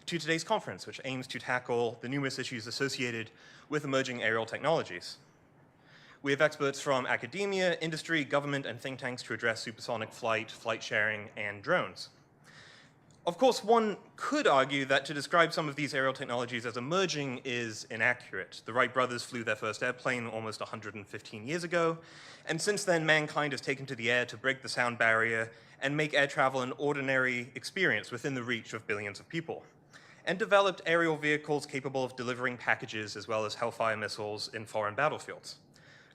to today's conference, which aims to tackle the numerous issues associated with emerging aerial technologies. We have experts from academia, industry, government, and think tanks to address supersonic flight, flight sharing, and drones. Of course, one could argue that to describe some of these aerial technologies as emerging is inaccurate. The Wright brothers flew their first airplane almost 115 years ago, and since then, mankind has taken to the air to break the sound barrier and make air travel an ordinary experience within the reach of billions of people, and developed aerial vehicles capable of delivering packages as well as Hellfire missiles in foreign battlefields.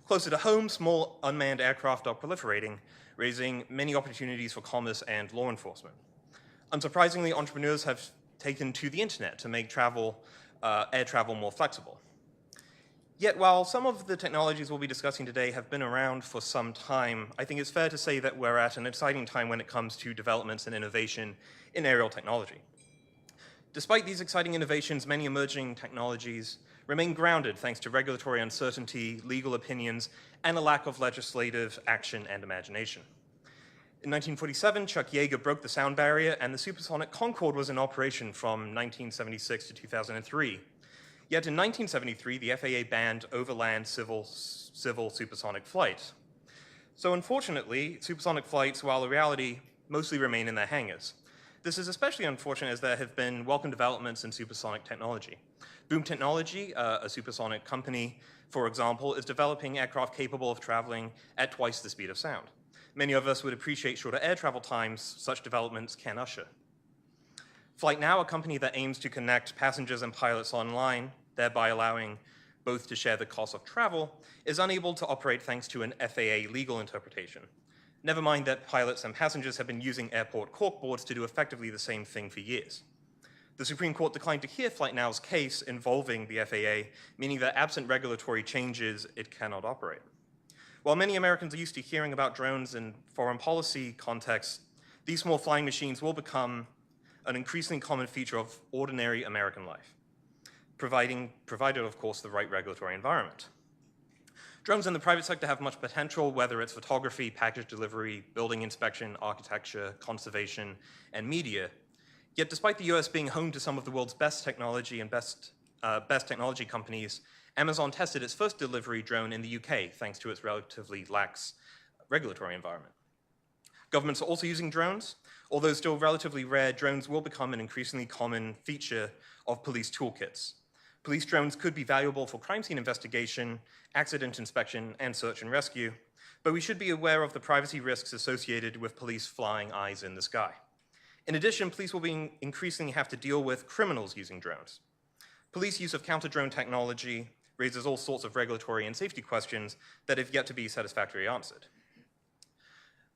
Closer to home, small unmanned aircraft are proliferating, raising many opportunities for commerce and law enforcement. Unsurprisingly, entrepreneurs have taken to the internet to make air travel more flexible. Yet, while some of the technologies we'll be discussing today have been around for some time, I think it's fair to say that we're at an exciting time when it comes to developments and innovation in aerial technology. Despite these exciting innovations, many emerging technologies remain grounded thanks to regulatory uncertainty, legal opinions, and a lack of legislative action and imagination. In 1947, Chuck Yeager broke the sound barrier, and the supersonic Concorde was in operation from 1976 to 2003. Yet in 1973, the FAA banned overland civil supersonic flight. So unfortunately, supersonic flights, while a reality, mostly remain in their hangars. This is especially unfortunate as there have been welcome developments in supersonic technology. Boom Technology, a supersonic company, for example, is developing aircraft capable of traveling at twice the speed of sound. Many of us would appreciate shorter air travel times such developments can usher. FlightNow, a company that aims to connect passengers and pilots online, thereby allowing both to share the cost of travel, is unable to operate thanks to an FAA legal interpretation. Never mind that pilots and passengers have been using airport corkboards to do effectively the same thing for years. The Supreme Court declined to hear FlightNow's case involving the FAA, meaning that absent regulatory changes, it cannot operate. While many Americans are used to hearing about drones in foreign policy contexts, these small flying machines will become an increasingly common feature of ordinary American life, provided, of course, the right regulatory environment. Drones in the private sector have much potential, whether it's photography, package delivery, building inspection, architecture, conservation, and media. Yet despite the US being home to some of the world's best technology and best technology companies, Amazon tested its first delivery drone in the UK thanks to its relatively lax regulatory environment. Governments are also using drones. Although still relatively rare, drones will become an increasingly common feature of police toolkits. Police drones could be valuable for crime scene investigation, accident inspection, and search and rescue, but we should be aware of the privacy risks associated with police flying eyes in the sky. In addition, police will increasingly have to deal with criminals using drones. Police use of counter-drone technology raises all sorts of regulatory and safety questions that have yet to be satisfactorily answered.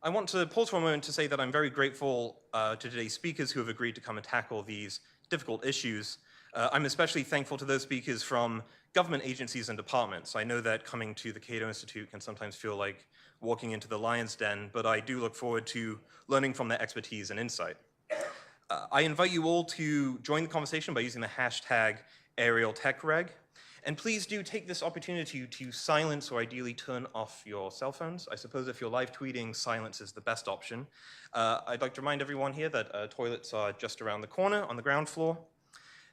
I want to pause for a moment to say that I'm very grateful to today's speakers who have agreed to come and tackle these difficult issues. I'm especially thankful to those speakers from government agencies and departments. I know that coming to the Cato Institute can sometimes feel like walking into the lion's den, but I do look forward to learning from their expertise and insight. I invite you all to join the conversation by using the hashtag #AerialTechReg. And please do take this opportunity to silence or ideally turn off your cell phones. I suppose if you're live tweeting, silence is the best option. I'd like to remind everyone here that toilets are just around the corner on the ground floor.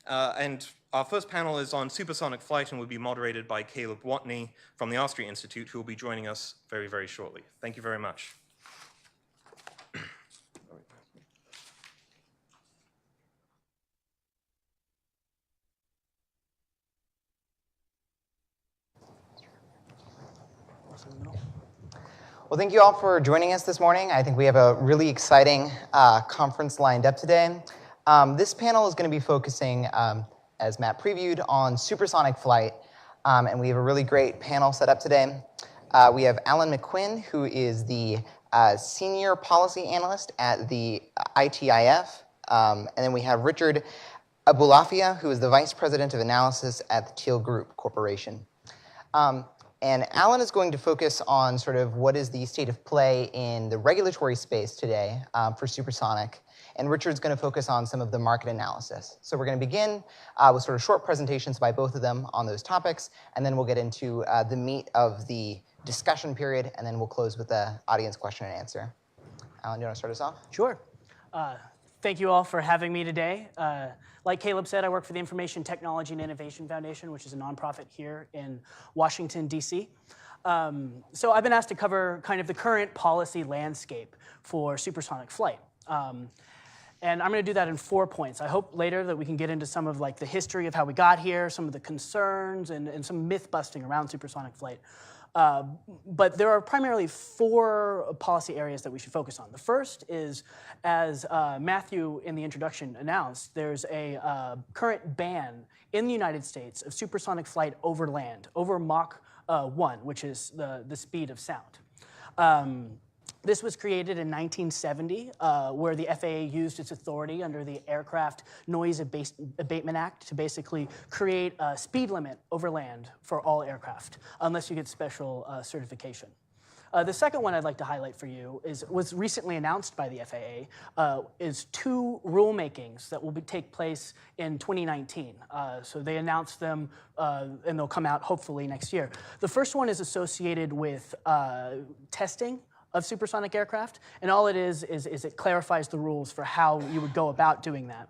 And our first panel is on supersonic flight and will be moderated by Caleb Watney from the R Street Institute, who will be joining us very, very shortly. Thank you very much. Well, thank you all for joining us this morning. I think we have a really exciting conference lined up today. This panel is going to be focusing, as Matt previewed, on supersonic flight, and we have a really great panel set up today. We have Alan McQuinn, who is the Senior Policy Analyst at the ITIF, and then we have Richard Abulafia, who is the Vice President of Analysis at the Teal Group Corporation. And Alan is going to focus on sort of what is the state of play in the regulatory space today for supersonic. And Richard's going to focus on some of the market analysis. So we're going to begin with sort of short presentations by both of them on those topics, and then we'll get into the meat of the discussion period, and then we'll close with the audience question and answer. Alan, do you want to start us off? Sure. Thank you all for having me today. Like Caleb said, I work for the Information Technology and Innovation Foundation, which is a nonprofit here in Washington, D.C. So I've been asked to cover kind of the current policy landscape for supersonic flight. And I'm going to do that in 4 points. I hope later that we can get into some of like the history of how we got here, some of the concerns, and some myth busting around supersonic flight. But there are primarily 4 policy areas that we should focus on. The first is, as Matthew in the introduction announced, there's a current ban in the United States of supersonic flight over land, over Mach 1, which is the speed of sound. This was created in 1970, where the FAA used its authority under the Aircraft Noise Abatement Act to basically create a speed limit over land for all aircraft, unless you get special certification. The second one I'd like to highlight for you was recently announced by the FAA, is 2 rulemakings that will take place in 2019. So they announced them, and they'll come out hopefully next year. The first one is associated with testing of supersonic aircraft, and all it is it clarifies the rules for how you would go about doing that.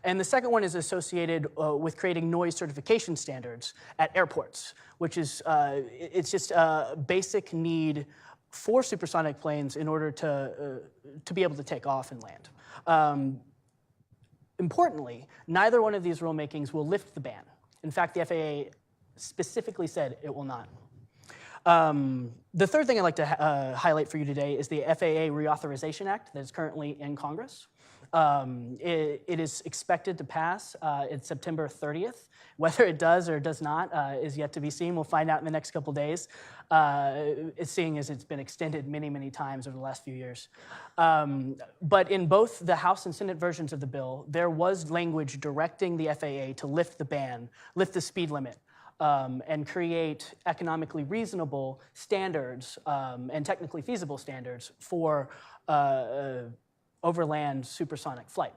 And the second one is associated with creating noise certification standards at airports, which is it's just a basic need for supersonic planes in order to be able to take off and land. Importantly, neither one of these rulemakings will lift the ban. In fact, the FAA specifically said it will not. The third thing I'd like to highlight for you today is the FAA Reauthorization Act that is currently in Congress. It is expected to pass in September 30th. Whether it does or does not is yet to be seen. We'll find out in the next couple days, seeing as it's been extended many, many times over the last few years. But in both the House and Senate versions of the bill, there was language directing the FAA to lift the ban, lift the speed limit, and create economically reasonable standards and technically feasible standards for overland supersonic flight.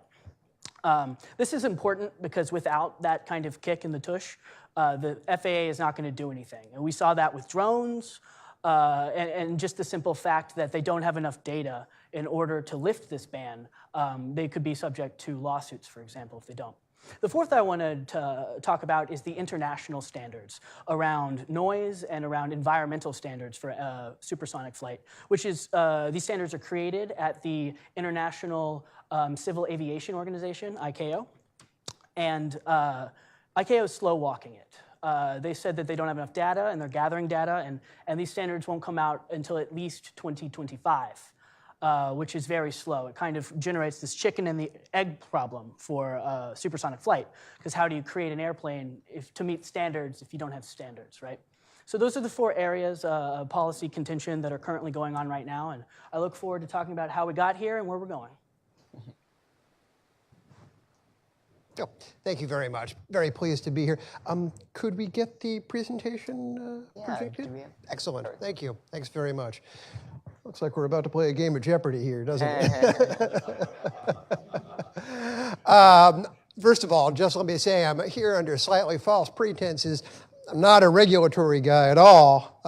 This is important because without that kind of kick in the tush, the FAA is not going to do anything. And we saw that with drones and just the simple fact that they don't have enough data in order to lift this ban. They could be subject to lawsuits, for example, if they don't. The fourth I wanted to talk about is the international standards around noise and around environmental standards for supersonic flight, which is, these standards are created at the International Civil Aviation Organization, ICAO, and ICAO is slow walking it. They said that they don't have enough data and they're gathering data, and these standards won't come out until at least 2025. Which is very slow. It kind of generates this chicken and the egg problem for supersonic flight, because how do you create an airplane to meet standards if you don't have standards, right? So those are the 4 areas of policy contention that are currently going on right now, and I look forward to talking about how we got here and where we're going. Oh, thank you very much. Very pleased to be here. Could we get the presentation projected? Excellent. Thank you. Thanks very much. Looks like we're about to play a game of Jeopardy here, doesn't it? First of all, just let me say I'm here under slightly false pretenses. I'm not a regulatory guy at all.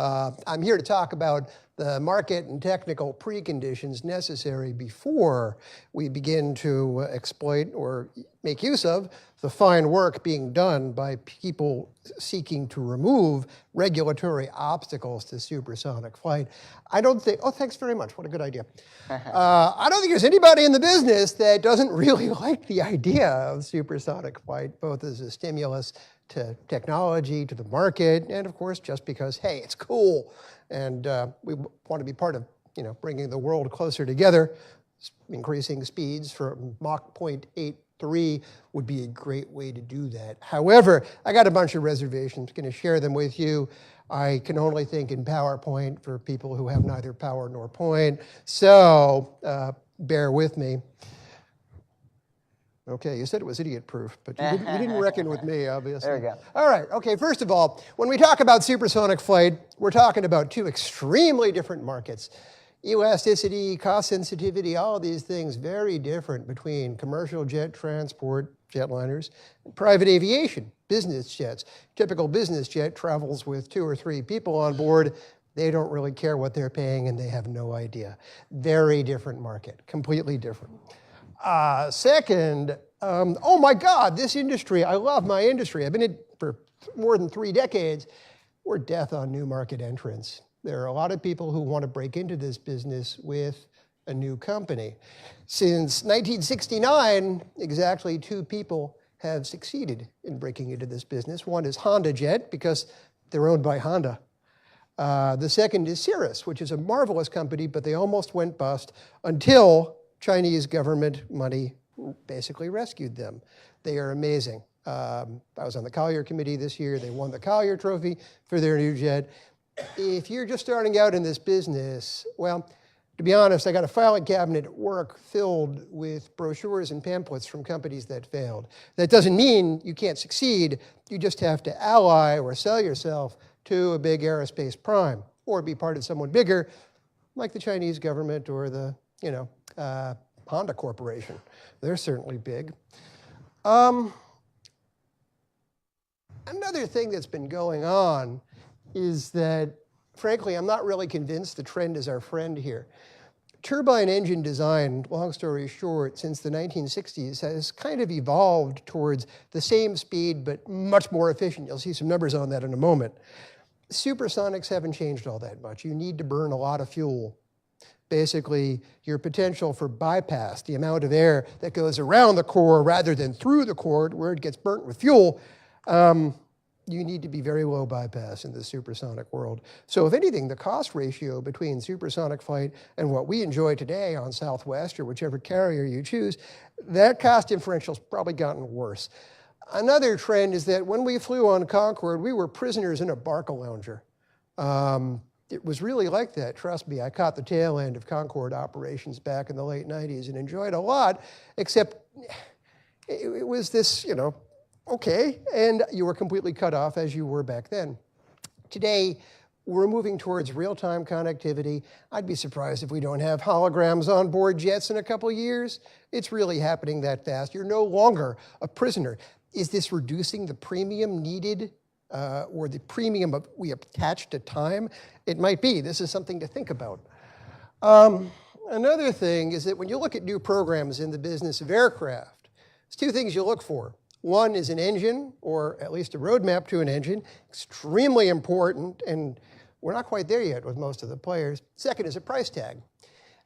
I'm here to talk about the market and technical preconditions necessary before we begin to exploit or make use of the fine work being done by people seeking to remove regulatory obstacles to supersonic flight. I don't think, oh, thanks very much, what a good idea. I don't think there's anybody in the business that doesn't really like the idea of supersonic flight, both as a stimulus to technology, to the market, and of course, just because, hey, it's cool. And we want to be part of, bringing the world closer together. Increasing speeds from Mach 0.83 would be a great way to do that. However, I got a bunch of reservations, going to share them with you. I can only think in PowerPoint for people who have neither power nor point. So bear with me. Okay, you said it was idiot-proof, but you didn't reckon with me, obviously. There we go. All right, okay, first of all, when we talk about supersonic flight, we're talking about 2 extremely different markets. Elasticity, cost sensitivity, all of these things very different between commercial jet transport, jetliners, and private aviation, business jets. Typical business jet travels with 2 or 3 people on board. They don't really care what they're paying and they have no idea. Very different market, completely different. Second, oh my God, this industry, I love my industry. I've been in it for more than 3 decades. We're death on new market entrants. There are a lot of people who want to break into this business with a new company. Since 1969, exactly 2 people have succeeded in breaking into this business. One is HondaJet, because they're owned by Honda. The second is Cirrus, which is a marvelous company, but they almost went bust until Chinese government money basically rescued them. They are amazing. I was on the Collier Committee this year. They won the Collier Trophy for their new jet. If you're just starting out in this business, well, to be honest, I got a filing cabinet at work filled with brochures and pamphlets from companies that failed. That doesn't mean you can't succeed. You just have to ally or sell yourself to a big aerospace prime, or be part of someone bigger, like the Chinese government or the, Honda Corporation. They're certainly big. Another thing that's been going on is that, frankly, I'm not really convinced the trend is our friend here. Turbine engine design, long story short, since the 1960s has kind of evolved towards the same speed but much more efficient. You'll see some numbers on that in a moment. Supersonics haven't changed all that much. You need to burn a lot of fuel. Basically, your potential for bypass, the amount of air that goes around the core rather than through the core where it gets burnt with fuel, you need to be very low bypass in the supersonic world. So if anything, the cost ratio between supersonic flight and what we enjoy today on Southwest or whichever carrier you choose, that cost differential's probably gotten worse. Another trend is that when we flew on Concorde, we were prisoners in a Barcalounger. It was really like that, trust me. I caught the tail end of Concorde operations back in the late 90s and enjoyed a lot, except it was this, okay, and you were completely cut off as you were back then. Today, we're moving towards real-time connectivity. I'd be surprised if we don't have holograms on board jets in a couple years. It's really happening that fast. You're no longer a prisoner. Is this reducing the premium needed or the premium we attach to time? It might be. This is something to think about. Another thing is that when you look at new programs in the business of aircraft, there's 2 things you look for. One is an engine, or at least a roadmap to an engine, extremely important, and we're not quite there yet with most of the players. Second is a price tag.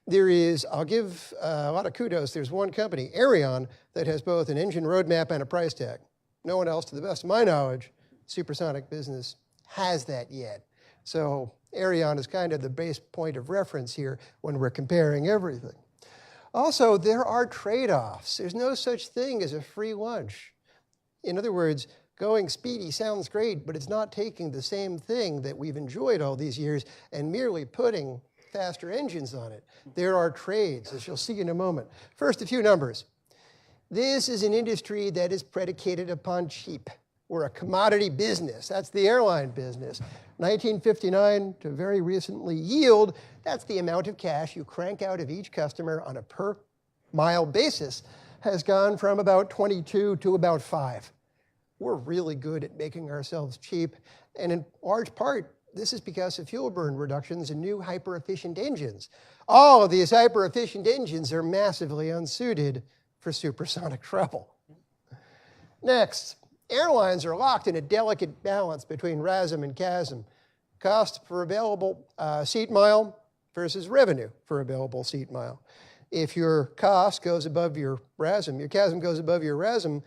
There is, I'll give a lot of kudos, there's one company, Aerion, that has both an engine roadmap and a price tag. No one else, to the best of my knowledge, supersonic business has that yet. So Aerion is kind of the base point of reference here when we're comparing everything. Also, there are trade-offs. There's no such thing as a free lunch. In other words, going speedy sounds great, but it's not taking the same thing that we've enjoyed all these years and merely putting faster engines on it. There are trades, as you'll see in a moment. First, a few numbers. This is an industry that is predicated upon cheap. We're a commodity business. That's the airline business. 1959 to very recently, yield, that's the amount of cash you crank out of each customer on a per mile basis, has gone from about 22 to about 5. We're really good at making ourselves cheap, and in large part, this is because of fuel burn reductions and new hyper-efficient engines. All of these hyper-efficient engines are massively unsuited for supersonic travel. Next, airlines are locked in a delicate balance between RASM and CASM. Cost per available seat mile versus revenue per available seat mile. If your cost goes above your RASM, your CASM goes above your RASM,